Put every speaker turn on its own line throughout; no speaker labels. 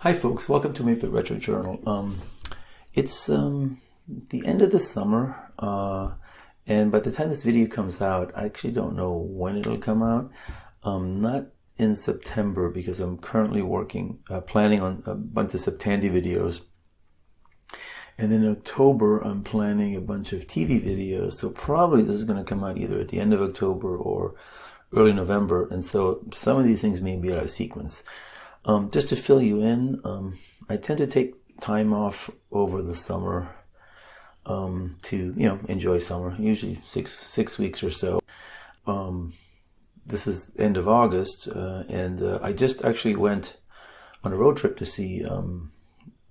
Hi folks, welcome to Maple Retro Journal. It's the end of the summer, and by the time this video comes out, I actually don't know when it'll come out. Not in September because I'm currently planning on a bunch of Septandy videos. And then in October, I'm planning a bunch of TV videos. So probably this is going to come out either at the end of October or early November. And so some of these things may be out of sequence. Just to fill you in, I tend to take time off over the summer to, enjoy summer, usually six weeks or so. This is end of August, and I just actually went on a road trip to see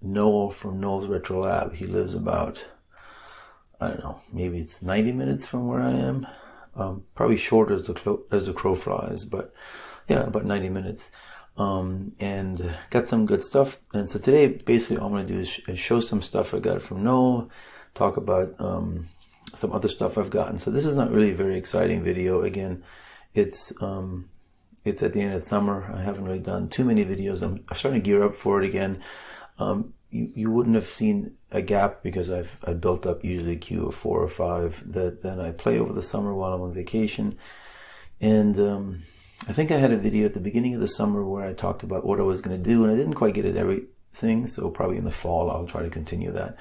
Noel from Noel's Retro Lab. He lives about, I don't know, maybe it's 90 minutes from where I am. Probably shorter as the crow flies, but yeah, about 90 minutes. And got some good stuff. And so today, basically, all I'm going to do is show some stuff I got from Noel, talk about some other stuff I've gotten. So this is not really a very exciting video. Again, it's at the end of summer. I haven't really done too many videos. I'm starting to gear up for it again. You wouldn't have seen a gap because I built up usually a queue of 4 or 5 that then I play over the summer while I'm on vacation. And I think I had a video at the beginning of the summer where I talked about what I was going to do, and I didn't quite get at everything, so probably in the fall I'll try to continue that.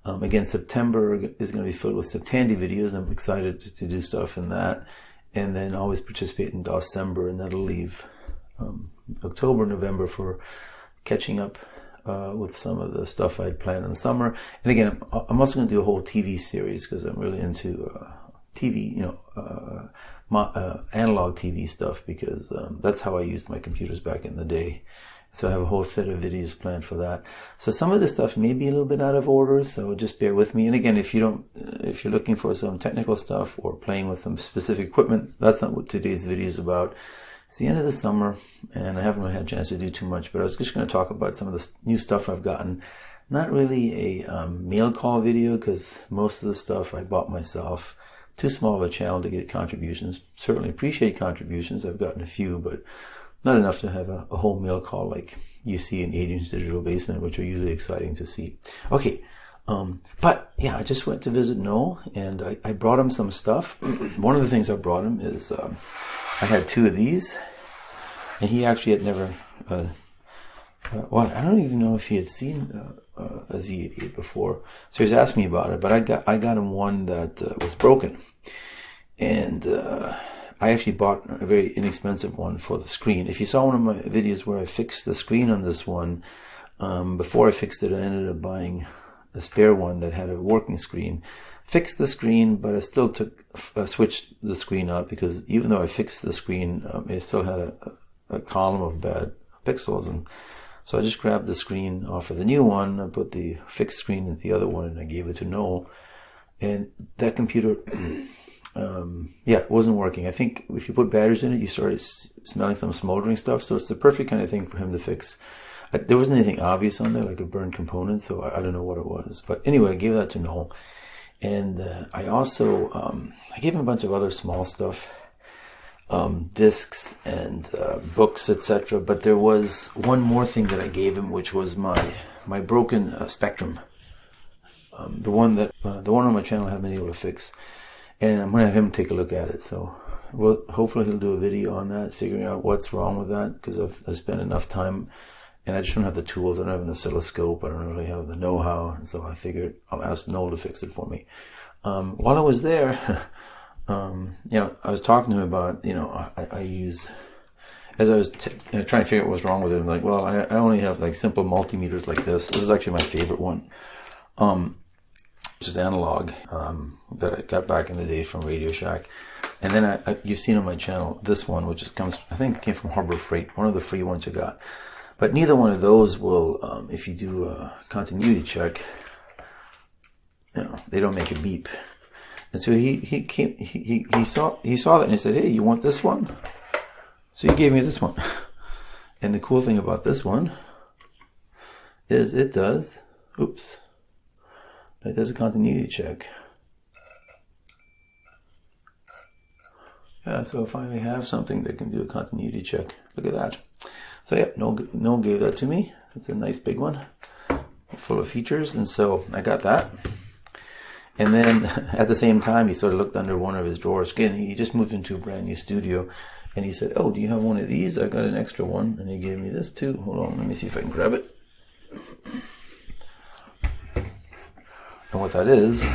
Again, September is going to be filled with Septandy videos. I'm excited to do stuff in that, and then always participate in December, and that'll leave October, November for catching up with some of the stuff I'd planned in the summer. And again, I'm also going to do a whole TV series because I'm really into TV, analog TV stuff, because that's how I used my computers back in the day. So I have a whole set of videos planned for that. So some of this stuff may be a little bit out of order, so just bear with me. And again, if you're looking for some technical stuff or playing with some specific equipment, that's not what today's video is about. It's the end of the summer, and I haven't really had a chance to do too much, but I was just going to talk about some of the new stuff I've gotten. Not really a mail call video, because most of the stuff I bought myself. Too small of a channel to get contributions. Certainly appreciate contributions. I've gotten a few, but not enough to have a whole mail call like you see in Adrian's Digital Basement, which are usually exciting to see. Okay, but yeah, I just went to visit Noel, and I brought him some stuff. One of the things I brought him is I had 2 of these, and he actually had never. Well, I don't even know if he had seen a Z88 before, so he's asked me about it. But I got him one that was broken, and I actually bought a very inexpensive one for the screen. If you saw one of my videos where I fixed the screen on this one, before I fixed it, I ended up buying a spare one that had a working screen. Fixed the screen, but I still switched the screen out, because even though I fixed the screen, it still had a column of bad pixels, and so I just grabbed the screen off of the new one, I put the fixed screen into the other one, and I gave it to Noel. And that computer, it wasn't working. I think if you put batteries in it, you started smelling some smoldering stuff. So it's the perfect kind of thing for him to fix. There wasn't anything obvious on there, like a burned component, so I don't know what it was. But anyway, I gave that to Noel. And I also, I gave him a bunch of other small stuff. Discs and books, etc. But there was one more thing that I gave him, which was my broken Spectrum, the one on my channel I haven't been able to fix, and I'm gonna have him take a look at it. So hopefully he'll do a video on that, figuring out what's wrong with that, because I've spent enough time, and I just don't have the tools. I don't have an oscilloscope. I don't really have the know-how, and so I figured I'll ask Noel to fix it for me. While I was there. I was talking to him about, I use, as I was trying to figure out what's wrong with it, I'm like, well, I only have like simple multimeters like this. This is actually my favorite one, which is Analog, that I got back in the day from Radio Shack. And then you've seen on my channel this one, which I think it came from Harbor Freight, one of the free ones you got. But neither one of those will, if you do a continuity check, they don't make a beep. And so he saw that, and he said, "Hey, you want this one?" So he gave me this one. And the cool thing about this one is it does a continuity check. Yeah, so I finally have something that can do a continuity check. Look at that. So yeah, Noel gave that to me. It's a nice big one, full of features, and so I got that. And then at the same time, he sort of looked under one of his drawers. Again, he just moved into a brand new studio, and he said, "Oh, do you have one of these? I got an extra one." And he gave me this too. Hold on, let me see if I can grab it. And what that is,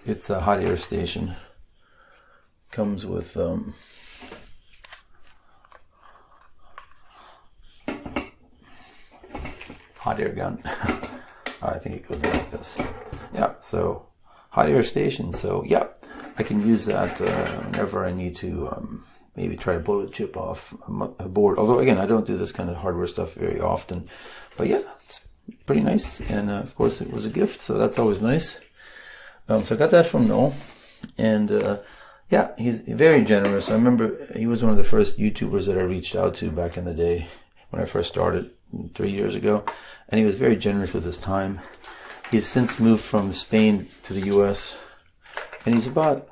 it's a hot air station. Comes with hot air gun. I think it goes like this. Yeah, so hot air station. So yeah, I can use that whenever I need to maybe try to bullet chip off a board. Although again, I don't do this kind of hardware stuff very often. But yeah, it's pretty nice. And of course, it was a gift, so that's always nice. So I got that from Noel, and yeah, he's very generous. I remember he was one of the first YouTubers that I reached out to back in the day when I first started 3 years ago, and he was very generous with his time. He's since moved from Spain to the US, and he's about,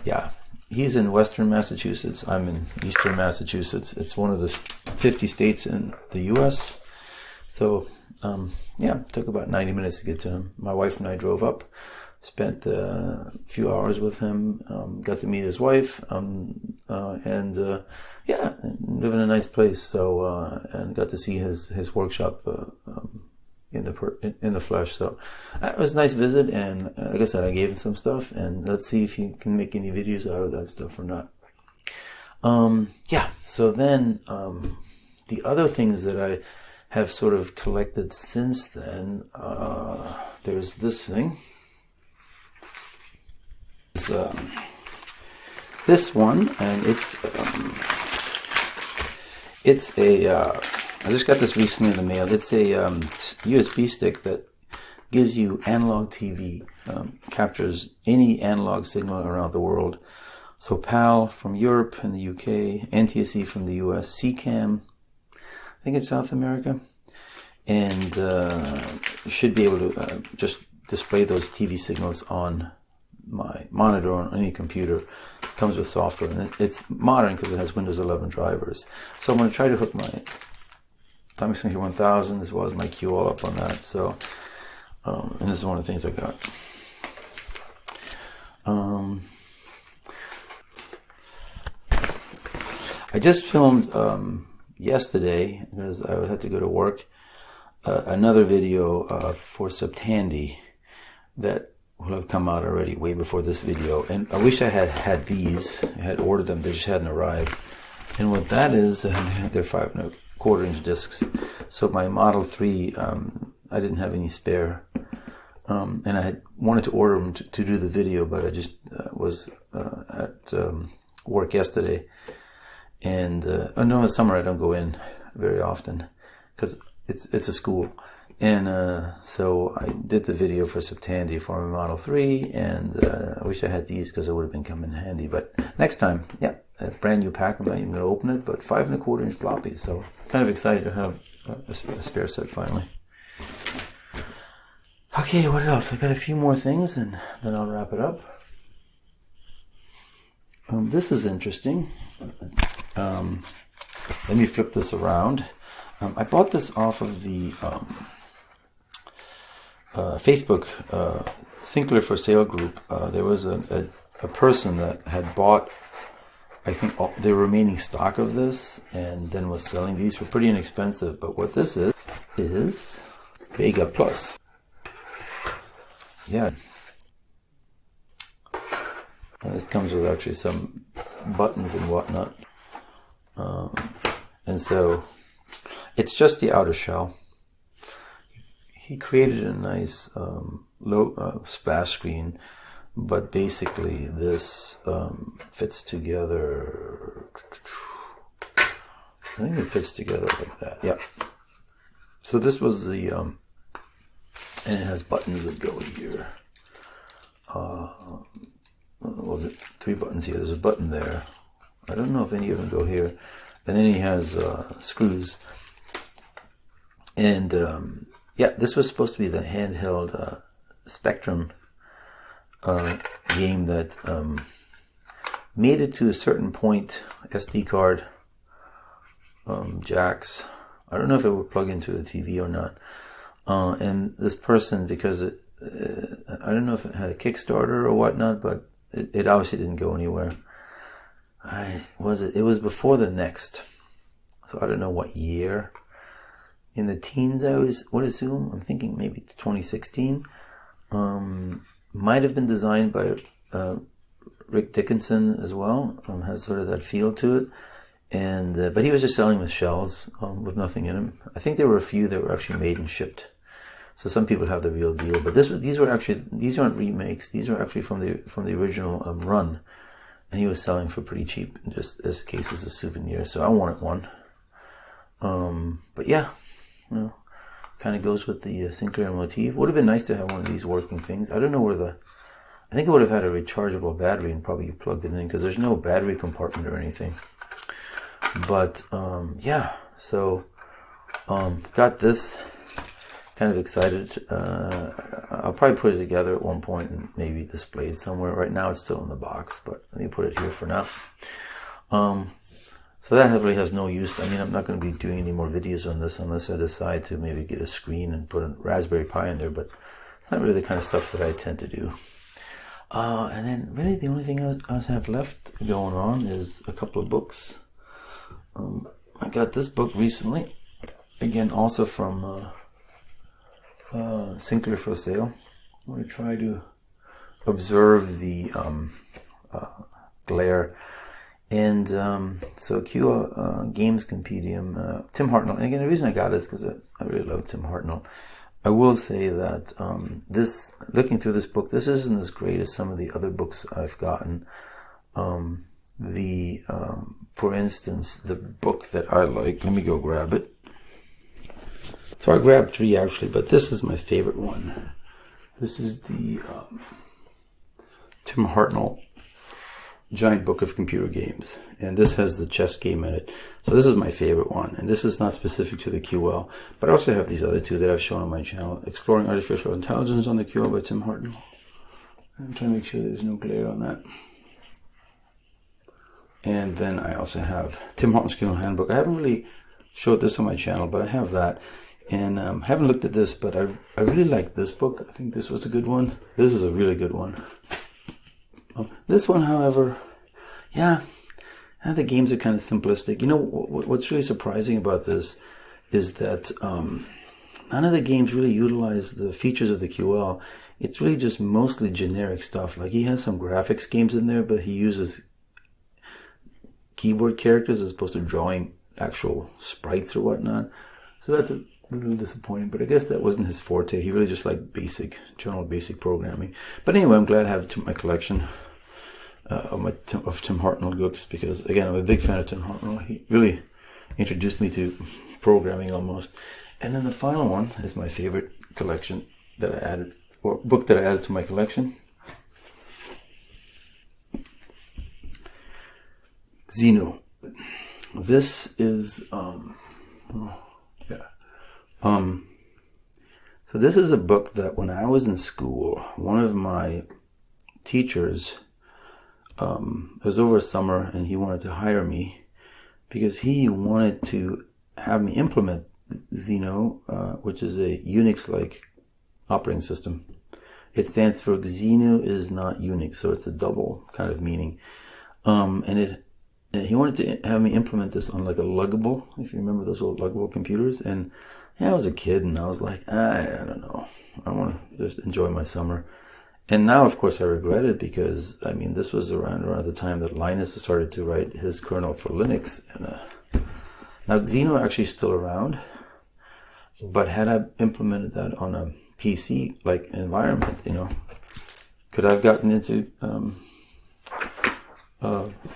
yeah, he's in Western Massachusetts. I'm in Eastern Massachusetts. It's one of the 50 states in the US. So yeah, it took about 90 minutes to get to him. My wife and I drove up, spent a few hours with him, got to meet his wife, and yeah, live in a nice place. So and got to see his workshop in the flesh. So it was a nice visit, and like I said, I gave him some stuff, and let's see if he can make any videos out of that stuff or not. Yeah. So then the other things that I have sort of collected since then, there's this thing. This one, and it's a I just got this recently in the mail. It's a USB stick that gives you Analogue TV, captures any analog signal around the world. So PAL from Europe and the UK, NTSC from the US, CCAM, I think it's South America, and you should be able to just display those TV signals on my monitor on any computer. It comes with software, and it's modern because it has Windows 11 drivers. So I'm going to try to hook my Atomic Signature 1000 as well as my Q all up on that. So, and this is one of the things I got. I just filmed yesterday, because I had to go to work, another video for Septandy that will have come out already way before this video, and I wish I had these. I had ordered them, they just hadn't arrived. And what that is, they're 5 1/4 inch discs. So my Model 3, I didn't have any spare, and I had wanted to order them to do the video, but I just was at work yesterday, and in the summer I don't go in very often because it's a school. And so I did the video for Septandy for my Model 3, and I wish I had these because it would have been coming in handy. But next time, yeah, it's a brand new pack. I'm not even going to open it, but 5 1/4 inch floppy. So kind of excited to have a spare set finally. Okay, what else? I got a few more things, and then I'll wrap it up. This is interesting. Let me flip this around. I bought this off of the Facebook Sinclair for Sale group. There was a person that had bought, I think, the remaining stock of this, and then was selling. These were pretty inexpensive, but what this is Bigga Plus. Yeah. And this comes with actually some buttons and whatnot. And so it's just the outer shell. He created a nice low splash screen, but basically this fits together. I think it fits together like that. Yeah. So this was the and it has buttons that go here. Well, 3 buttons here. There's a button there. I don't know if any of them go here. And then he has screws. And yeah, this was supposed to be the handheld Spectrum game that made it to a certain point. SD card jacks I don't know if it would plug into the TV or not. And this person, because I don't know if it had a Kickstarter or whatnot, but it obviously didn't go anywhere. It was before the Next, so I don't know what year. In the teens, I would assume. I'm thinking maybe 2016. Might have been designed by Rick Dickinson as well. Has sort of that feel to it. And but he was just selling with shells with nothing in them. I think there were a few that were actually made and shipped. So some people have the real deal, but these aren't remakes. These are actually from the original run, and he was selling for pretty cheap, just as cases of souvenirs. So I wanted one. But yeah, kind of goes with the Sinclair motif. Would have been nice to have one of these working things. I don't know where I think it would have had a rechargeable battery and probably plugged it in, because there's no battery compartment or anything. But yeah, so got this. Kind of excited. I'll probably put it together at one point and maybe display it somewhere. Right now it's still in the box, but let me put it here for now. So that really has no use. I mean, I'm not going to be doing any more videos on this unless I decide to maybe get a screen and put a Raspberry Pi in there, but it's not really the kind of stuff that I tend to do. And then really the only thing I have left going on is a couple of books. I got this book recently, again also from Sinclair for Sale. I'm going to try to observe the glare. And so QL Games Compendium, Tim Hartnell. And again, the reason I got it is because I really love Tim Hartnell. I will say that looking through this book, this isn't as great as some of the other books I've gotten. For instance, the book that I like, let me go grab it. So I grabbed 3 actually, but this is my favorite one. This is the Tim Hartnell Giant Book of Computer Games, and this has the chess game in it. So this is my favorite one, and this is not specific to the QL, but I also have these other 2 that I've shown on my channel. Exploring Artificial Intelligence on the QL by Tim Hartnell. I'm trying to make sure there's no glare on that. And then I also have Tim Hartnell's QL Handbook. I haven't really showed this on my channel, but I have that. And haven't looked at this, but I really like this book. I think this was a good one. This is a really good one. This one, however, yeah, the games are kind of simplistic. You know, what's really surprising about this is that none of the games really utilize the features of the QL. It's really just mostly generic stuff. Like, he has some graphics games in there, but he uses keyboard characters as opposed to drawing actual sprites or whatnot. So that's a little disappointing, but I guess that wasn't his forte. He really just liked general basic programming. But anyway, I'm glad I have it in my collection of Tim Hartnell books, because again, I'm a big fan of Tim Hartnell. He really introduced me to programming almost. And then the final one is my favorite collection that I added, or book that I added to my collection. Xeno. This is so this is a book that when I was in school, one of my teachers, it was over summer, and he wanted to hire me because he wanted to have me implement Xeno, which is a Unix-like operating system. It stands for Xeno is not Unix, so it's a double kind of meaning. And he wanted to have me implement this on like a luggable, if you remember those old luggable computers. And yeah, I was a kid, and I was like, I don't know. I want to just enjoy my summer. And now, of course, I regret it, because, I mean, this was around the time that Linus started to write his kernel for Linux. And now, Xeno actually is still around, but had I implemented that on a PC-like environment, you know, could I have gotten into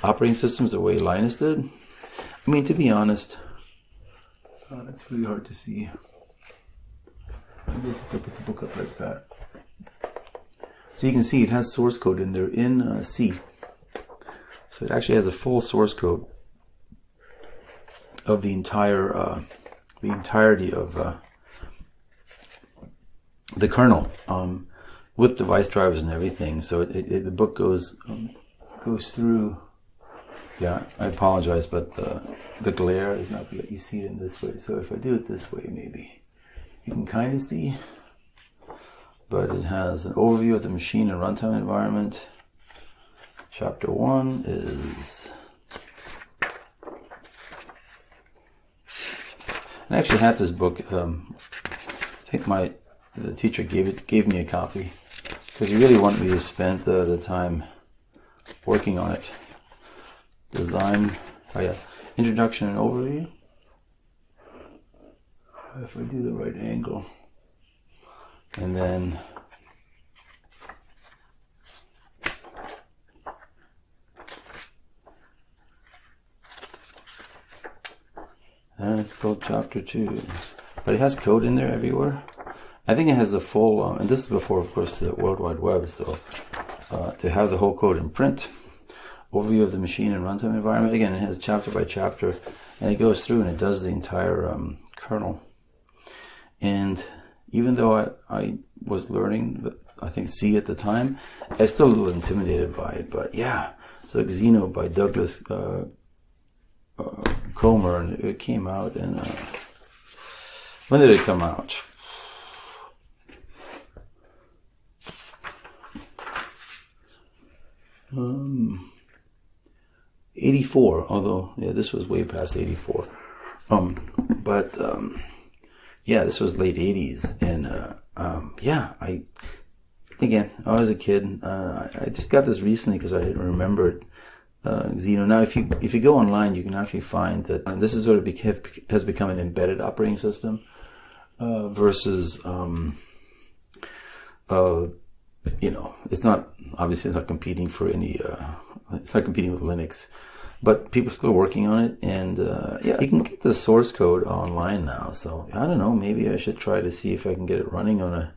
operating systems the way Linus did? I mean, to be honest, it's really hard to see. Maybe if I put the book up like that. So you can see it has source code in there in C. So it actually has a full source code of the entirety of the kernel, with device drivers and everything. So the book goes through Yeah, I apologize, but the glare is not going to let you see it in this way. So if I do it this way, maybe you can kind of see. But it has an overview of the machine and runtime environment. Chapter 1 is... I actually had this book. I think the teacher gave me a copy because he really wanted me to spend the time working on it. Design, oh yeah, introduction and overview. If I do the right angle, and then it's called chapter 2, but it has code in there everywhere. I think it has the full, and this is before, of course, the World Wide Web. So to have the whole code in print. Overview of the machine and runtime environment. Again, it has chapter by chapter, and it goes through and it does the entire kernel. And even though I was learning, I think, C at the time, I was still a little intimidated by it. But yeah, so Xeno by Douglas Comer, and it came out. And when did it come out? '84, although yeah, this was way past '84. Yeah, this was late '80s, and yeah, I was a kid. I just got this recently because I remembered Xeno. Now, if you go online, you can actually find that this is sort of has become an embedded operating system versus it's not competing for any. It's not competing with Linux, but people are still working on it, and yeah, you can get the source code online now. So I don't know, maybe I should try to see if I can get it running on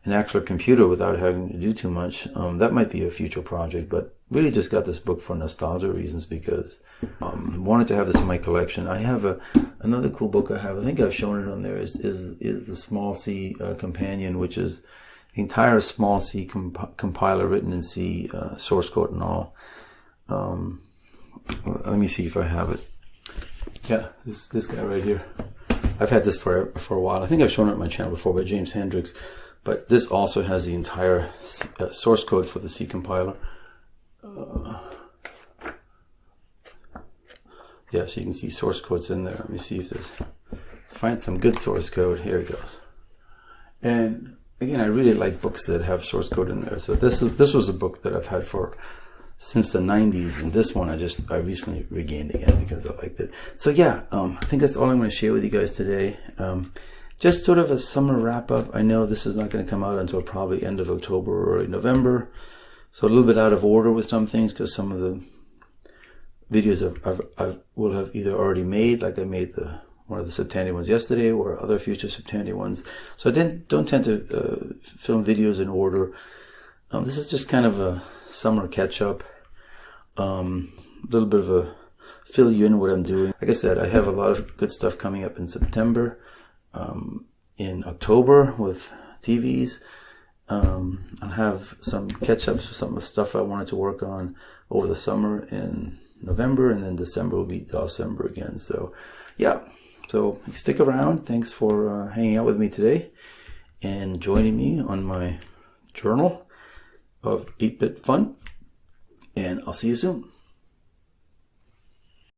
an actual computer without having to do too much. That might be a future project, but really just got this book for nostalgia reasons because I wanted to have this in my collection. I have another cool book I have. I think I've shown it on there. Is the Small C Companion, which is the entire Small C compiler written in C, source code and all. Let me see if I have it. Yeah, this guy right here. I've had this for a while. I think I've shown it on my channel before by James Hendricks. But this also has the entire source code for the C compiler. Yeah, so you can see source code's in there. Let me see if let's find some good source code. Here it goes. And again, I really like books that have source code in there. So this was a book that I've had since the 90s, and this one I recently regained again because I liked it. So yeah, I think that's all I'm going to share with you guys today. Just sort of a summer wrap up. I know this is not going to come out until probably end of October or early November, so a little bit out of order with some things because some of the videos I will have either already made, like I made one of the September ones yesterday, or other future September ones. So I don't tend to film videos in order. This is just kind of a summer catch up, a little bit of a fill you in what I'm doing. Like I said, I have a lot of good stuff coming up in September, in October with TVs. I'll have some catch ups with some of the stuff I wanted to work on over the summer in November, and then December will be December again. So yeah, so stick around. Thanks for hanging out with me today and joining me on my journal of 8-bit fun, and I'll see you soon.